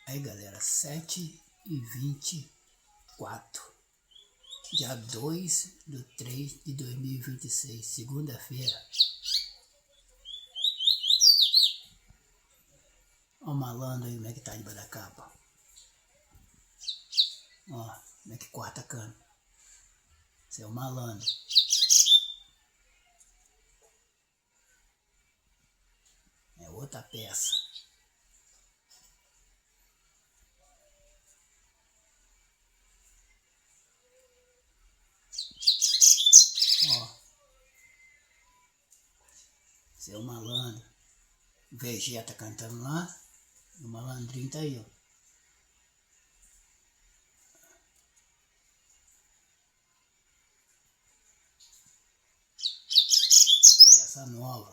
Aí galera, 7h24, dia 2/3/2026, segunda-feira. Ó o malandro aí, como é que tá debaixo da capa. Ó, como é que corta a cana. Esse é o malandro. É outra peça. Ó, esse é o malandro. O Vegeta cantando lá. E o malandrinho tá aí, ó. Peça nova.